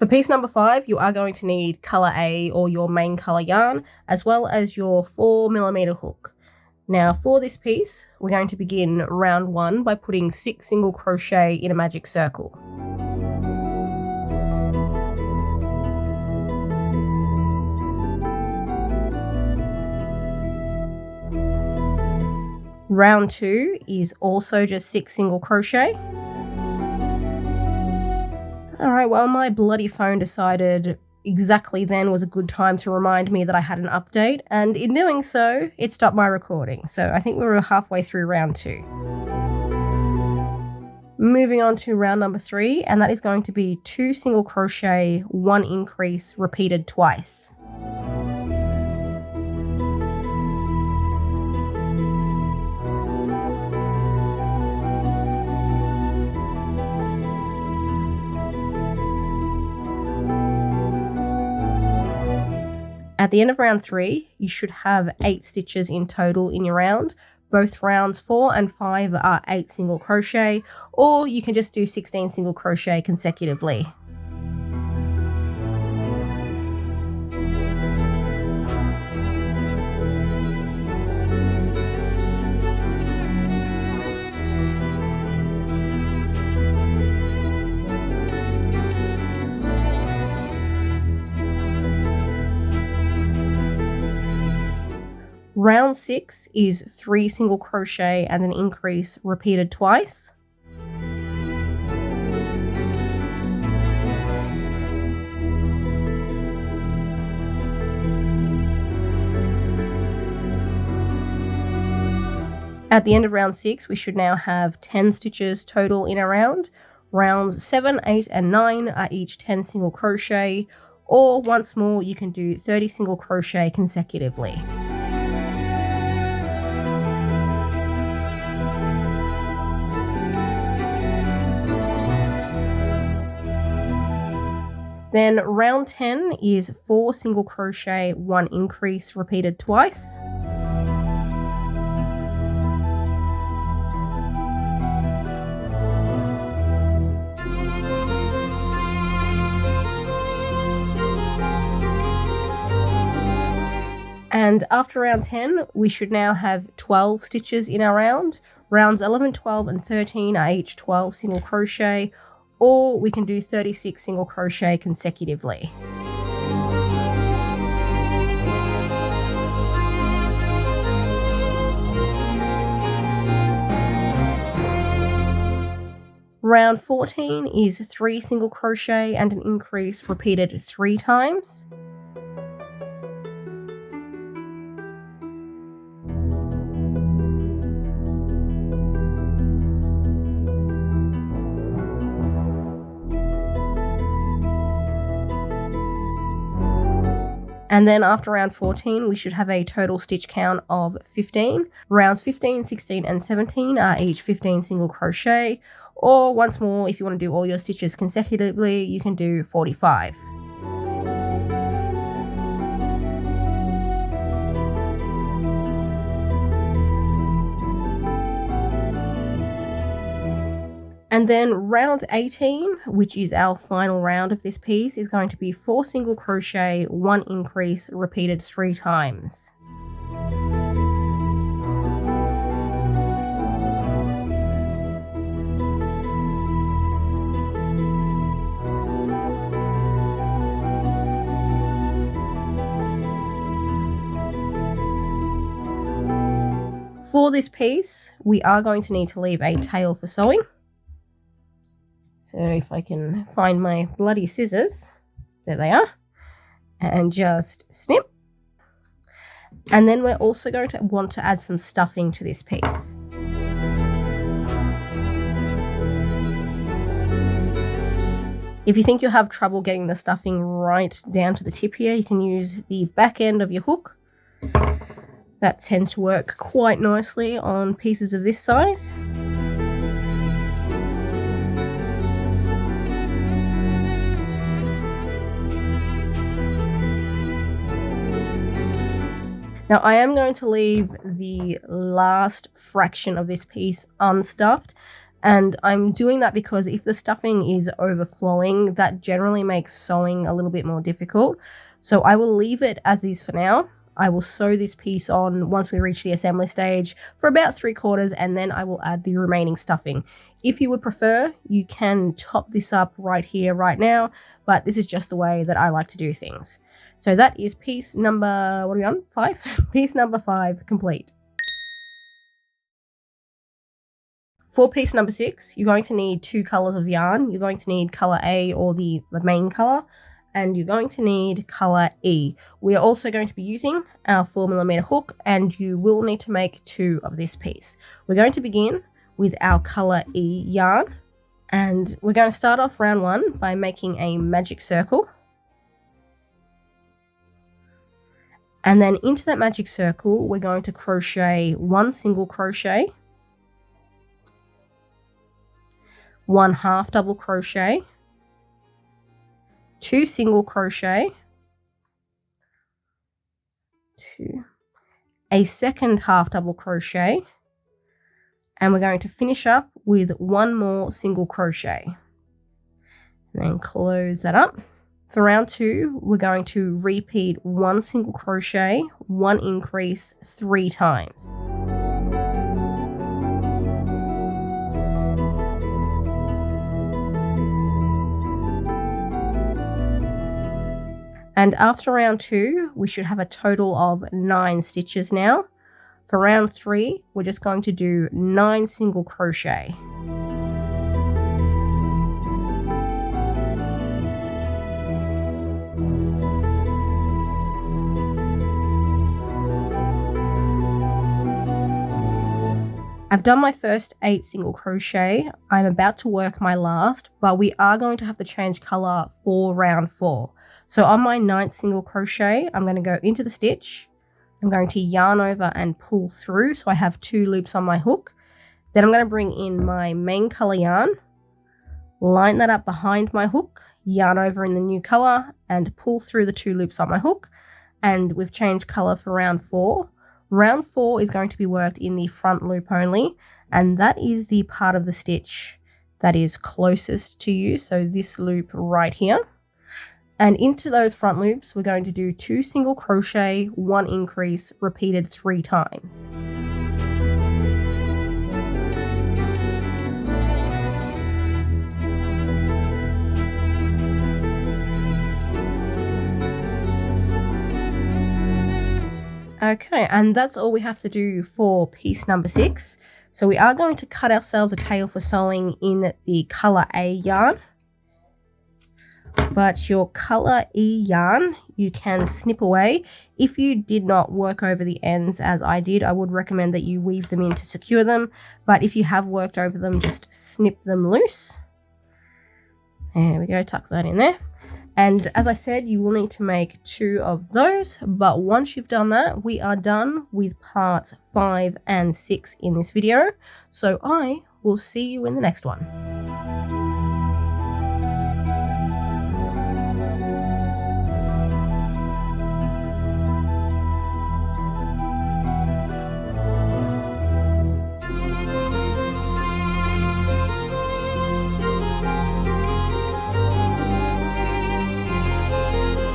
For piece number 5, you are going to need colour A or your main colour yarn, as well as your 4mm hook. Now for this piece, we're going to begin round 1 by putting 6 single crochet in a magic circle. Round 2 is also just 6 single crochet. Alright, well, my bloody phone decided exactly then was a good time to remind me that I had an update, and in doing so, it stopped my recording. So I think we were halfway through round 2. Moving on to round number 3, and that is going to be 2 single crochet, 1 increase, repeated twice. At the end of round 3, you should have 8 stitches in total in your round. Both rounds 4 and 5 are 8 single crochet, or you can just do 16 single crochet consecutively. Round 6 is 3 single crochet and an increase repeated twice. At the end of round 6, we should now have 10 stitches total in a round. Rounds 7, 8, and 9 are each 10 single crochet, or once more you can do 30 single crochet consecutively. Then round 10 is 4 single crochet, 1 increase repeated twice. And after round 10, we should now have 12 stitches in our round. Rounds 11, 12, and 13 are each 12 single crochet, or we can do 36 single crochet consecutively. Round 14 is 3 single crochet and an increase repeated 3 times. And then after round 14, we should have a total stitch count of 15. Rounds 15, 16, and 17 are each 15 single crochet, or once more, if you want to do all your stitches consecutively, you can do 45. And then round 18, which is our final round of this piece, is going to be 4 single crochet, 1 increase, repeated 3 times. For this piece, we are going to need to leave a tail for sewing. So if I can find my bloody scissors, there they are, and just snip. And then we're also going to want to add some stuffing to this piece. If you think you'll have trouble getting the stuffing right down to the tip here, you can use the back end of your hook. That tends to work quite nicely on pieces of this size. Now I am going to leave the last fraction of this piece unstuffed, And I'm doing that because if the stuffing is overflowing, that generally makes sewing a little bit more difficult. So I will leave it as is for now. I will sew this piece on once we reach the assembly stage for about 3/4, and then I will add the remaining stuffing. If you would prefer, you can top this up right here, right now, but this is just the way that I like to do things. So that is piece number, what are we on? 5? Piece number 5 complete. For piece number 6, you're going to need 2 colors of yarn. You're going to need color A, or the main color, and you're going to need color E. We are also going to be using our 4mm hook, and you will need to make 2 of this piece. We're going to begin with our color E yarn, and we're going to start off round 1 by making a magic circle. And then into that magic circle, we're going to crochet 1 single crochet, 1 half double crochet, 2 single crochet, 2, a second half double crochet, and we're going to finish up with 1 more single crochet. And then close that up. For round 2, we're going to repeat 1 single crochet, 1 increase 3 times. And after round 2, we should have a total of 9 stitches now. For round 3, we're just going to do 9 single crochet. I've done my first 8 single crochet. I'm about to work my last, but we are going to have to change color for round 4. So on my 9th single crochet, I'm going to go into the stitch. I'm going to yarn over and pull through, so I have 2 loops on my hook. Then I'm going to bring in my main color yarn, line that up behind my hook, yarn over in the new color, and pull through the 2 loops on my hook. And we've changed color for round 4. Round 4 is going to be worked in the front loop only, and that is the part of the stitch that is closest to you, so this loop right here. And into those front loops, we're going to do 2 single crochet, 1 increase, repeated 3 times. Okay, and that's all we have to do for piece number 6. So we are going to cut ourselves a tail for sewing in the color A yarn. But your color E yarn, you can snip away. If you did not work over the ends as I did, I would recommend that you weave them in to secure them. But if you have worked over them, just snip them loose. There we go, tuck that in there. And as I said, you will need to make 2 of those. But once you've done that, we are done with parts 5 and 6 in this video. So I will see you in the next one.